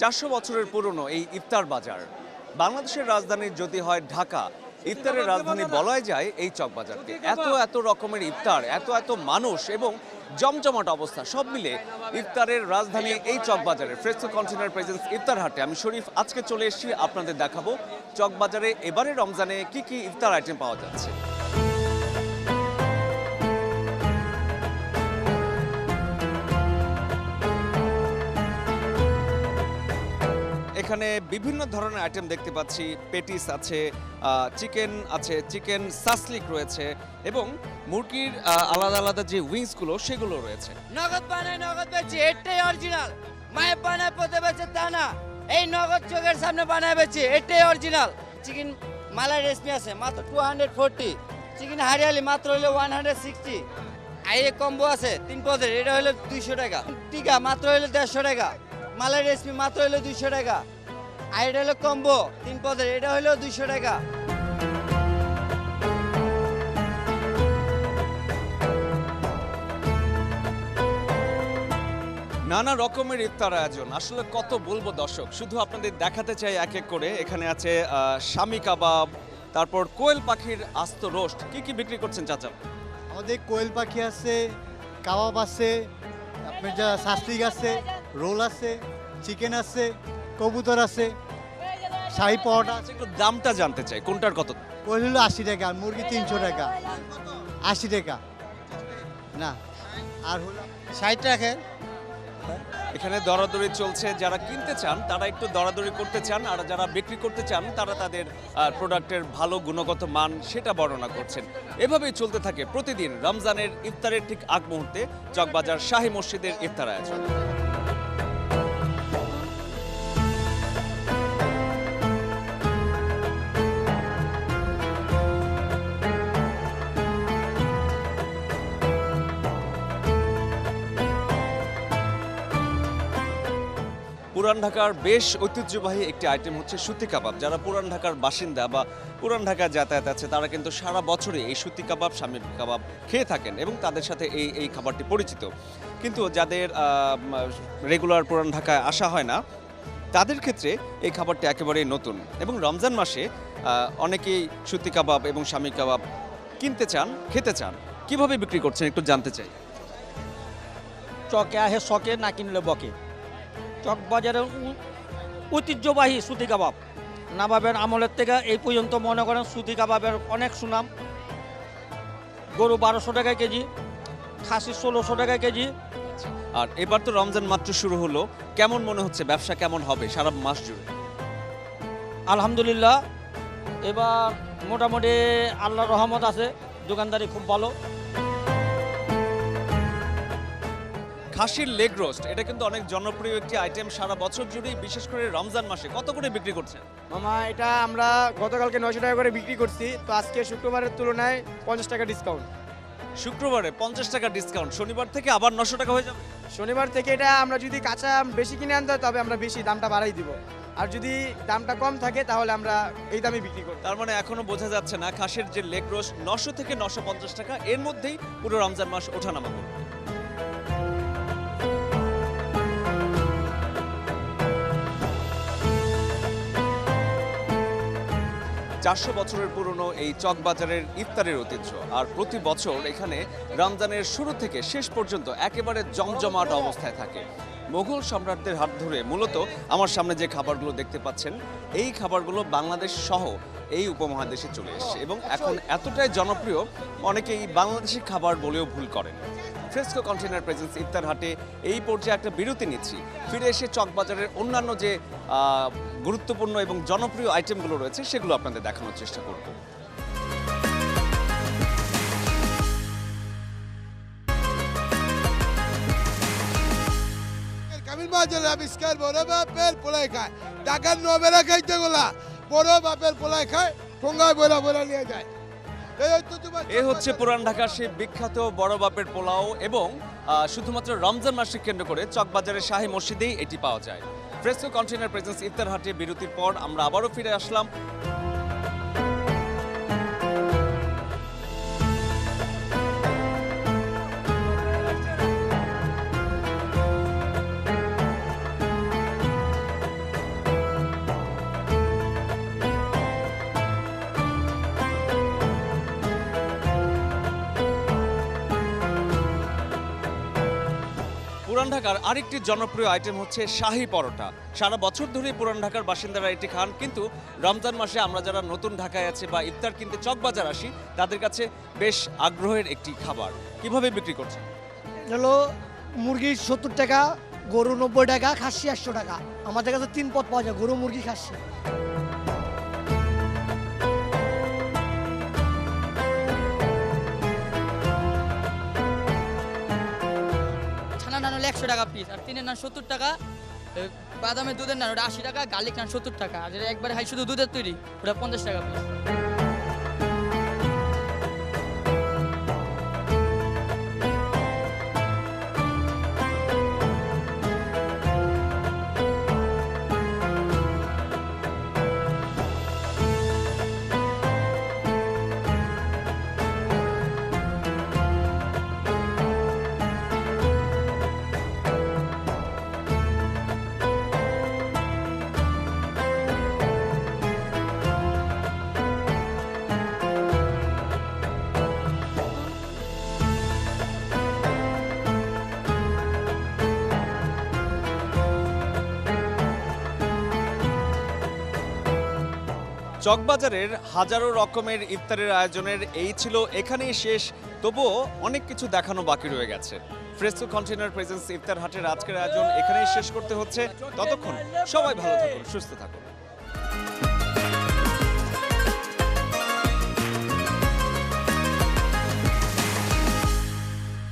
400 বছরের পুরনো এই ইফতার বাজার। বাংলাদেশের রাজধানী যদি হয় ঢাকা, ইফতারের রাজধানী বলাই যায় এই চকবাজারকে। এত এত রকমের ইফতার, এত এত মানুষ এবং জমজমাট অবস্থা, সব মিলে ইফতারের রাজধানী এই চকবাজারে ফ্রেস্কো কন্টেনার প্রেজেন্স ইফতার হাটে আমি শরীফ আজকে চলে এসেছি আপনাদের দেখাবো চকবাজারে এবারে রমজানে কি কি ইফতার আইটেম পাওয়া যাচ্ছে। এখানে বিভিন্ন ধরনের আইটেম দেখতে পাচ্ছি, পেটিস আছে, চিকেন আছে, চিকেন সাসলিক রয়েছে এবং মুরগির আলাদা আলাদা যে উইংসগুলো সেগুলো রয়েছে। নগদ বানায় নগদ বেচি, এটাই অরিজিনাল। মায়ের বানায় পথে বেচে তা না, এই নগদ চোখের সামনে বানায় বেচি, এটাই অরিজিনাল। চিকেন মালাই রেসমি আছে মাত্র 240, চিকেন হারিয়ালি মাত্র হলো 160, আইরে কম্বো আছে 3 পদের, এটা হলো 200 টাকা। টিকা মাত্র হলো 150 টাকা, মালাই রেসমি মাত্র হলো 200 টাকা, আইরে হলো কম্বো 3 পদের, এটা হলো 200 টাকা। নানা রকমের ইফতার আয়োজন, আসলে কত বলবো দর্শক, শুধু আপনাদের দেখাতে চাই এক এক করে। এখানে আছে শামি কাবাব, তারপর কোয়েল পাখির আস্ত রোস্ট। কি কি বিক্রি করছেন চাচা? আমাদের কোয়েল পাখি আছে, কাবাব আছে, আপনার যা সাসলিক আছে, রোল আছে, চিকেন আছে, কবুতর আছে, শাহি পরোটা আছে। একটু দামটা জানতে চাই, কোনটার কত? কোয়েল হলো 80 টাকা, আর মুরগি 300 টাকা। 80 টাকা না, আর হলো 60 টাকা। এখানে দরাদরি চলছে, যারা কিনতে চান তারা একটু দরাদরি করতে চান, আর যারা বিক্রি করতে চান তারা তাদের প্রোডাক্টের ভালো গুণগত মান সেটা বর্ণনা করছেন। এভাবেই চলতে থাকে প্রতিদিন রমজানের ইফতারের ঠিক আগ মুহূর্তে চকবাজার শাহী মসজিদের ইফতার আয়োজন। পুরান ঢাকার বেশ ঐতিহ্যবাহী একটি আইটেম হচ্ছে সুতি কাবাব। যারা পুরান ঢাকার বাসিন্দা বা পুরান ঢাকায় যাতায়াত আছে তারা কিন্তু সারা বছরই এই সুতি কাবাব, শামীর কাবাব খেয়ে থাকেন এবং তাদের সাথে এই খাবারটি পরিচিত। কিন্তু যাদের রেগুলার পুরান ঢাকায় আসা হয় না তাদের ক্ষেত্রে এই খাবারটি একেবারেই নতুন এবং রমজান মাসে অনেকেই সুতি কাবাব এবং শামীর কাবাব কিনতে চান, খেতে চান। কিভাবে বিক্রি করছেন একটু জানতে চাই। চকে আহে শখে, না কিনলে বকে। চকবাজারের ঐতিহ্যবাহী সুতি কাবাব নবাবের আমলের থেকে এই পর্যন্ত মনে করেন সুতি কাবাবের অনেক সুনাম। গরু 1200 টাকা কেজি, খাসি 1600 টাকা কেজি। আর এবার তো রমজান মাত্র শুরু হলো, কেমন মনে হচ্ছে, ব্যবসা কেমন হবে সারা মাস জুড়ে? আলহামদুলিল্লাহ এবার মোটামুটি আল্লাহর রহমত আছে, দোকানদারি খুব ভালো। খাসির লেগ রোস্ট এটা কিন্তু অনেক জনপ্রিয় একটি আইটেম সারা বছর জুড়েই, বিশেষ করে রমজান মাসে। কত করে বিক্রি করছেন? মামা এটা আমরা গতকালকে 900 টাকা করে বিক্রি করছি, তো আজকে শুক্রবারের তুলনায় 50 টাকা ডিসকাউন্ট। শুক্রবারে 50 টাকা ডিসকাউন্ট, শনিবার থেকে আবার 900 টাকা হয়ে যাবে। শনিবার থেকে এটা আমরা যদি কাঁচা বেশি কিনে আনতে হয় তবে আমরা বেশি দামটা বাড়াই দিব, আর যদি দামটা কম থাকে তাহলে আমরা এই দামে বিক্রি করি। তার মানে এখনো বোঝা যাচ্ছে না খাসির যে লেগ রোস্ট 900 থেকে 950 টাকা, এর মধ্যেই পুরো রমজান মাস ওঠানামা করবে। 400 বছরের পুরনো এই চকবাজারের ইফতারের ঐতিহ্য, আর প্রতি বছর এখানে রমজানের শুরু থেকে শেষ পর্যন্ত একেবারে জমজমাট অবস্থায় থাকে। মোগল সম্রাটদের হাত ধরে মূলত আমার সামনে যে খাবারগুলো দেখতে পাচ্ছেন, এই খাবারগুলো বাংলাদেশ সহ এই উপমহাদেশে চলে এসেছে এবং এখন এতটাই জনপ্রিয় অনেকেই বাংলাদেশি খাবার বলেও ভুল করেন। ফ্রেস্কো কন্টেনার প্রেজেন্স ইফতার হাটে এই পর্যায়ে একটা বিরতি নিচ্ছি, ফিরে এসে চকবাজারের অন্যান্য যে গুরুত্বপূর্ণ এবং জনপ্রিয় আইটেমগুলো রয়েছে সেগুলো আপনাদের দেখানোর চেষ্টা করব। কামিল বাজারের আবিষ্কার বড় বাপের পোলাই খায়, ঢাকার নবেলা খাইতে গোলা বড় বাপের পোলাই খায়, ঠোঙ্গায় বইরা বইরা নিয়ে যায়। এ হচ্ছে পুরান ঢাকার সেই বিখ্যাত বড় বাপের পোলাও এবং শুধুমাত্র রমজান মাসকে কেন্দ্র করে চকবাজারের শাহী মসজিদেই এটি পাওয়া যায়। ফ্রেস্কো কন্টেনার প্রেজেন্স ইফতার হাটে বিরতির পর আমরা আবারও ফিরে আসলাম। পুরান ঢাকার আরেকটি জনপ্রিয় আইটেম হচ্ছে শাহী পরোটা। সারা বছর ধরেই পুরান ঢাকার বাসিন্দারা এটি খান, কিন্তু রমজান মাসে আমরা যারা নতুন ঢাকায় আছি বা ইফতার কিনতে চকবাজার আসি, তাদের কাছে বেশ আগ্রহের একটি খাবার। কিভাবে বিক্রি করছেন? হলো মুরগি 70 টাকা, গরু 90 টাকা, খাসি 100 টাকা। আমাদের কাছে 3 পদ পাওয়া যায়, গরু, মুরগি, খাসি। ছানা নান হলে 100 টাকা পিস, আর তিনের নান 70 টাকা, বাদামের দুধের নান ওটা 80 টাকা, গার্লিক নান 70 টাকা, আর যেটা একবারে হাই শুধু দুধের তৈরি ওটা 50 টাকা পিস। চকবাজারের হাজারো রকমের ইফতারের আয়োজনের এই ছিল এখানেই শেষ, তবুও অনেক কিছু দেখানো বাকি রয়ে গেছে। ফ্রেস্কো কন্টেনার প্রেজেন্স ইফতার হাটের আজকের আয়োজন এখানেই শেষ করতে হচ্ছে। ততক্ষণ সবাই ভালো থাকুন, সুস্থ থাকুন।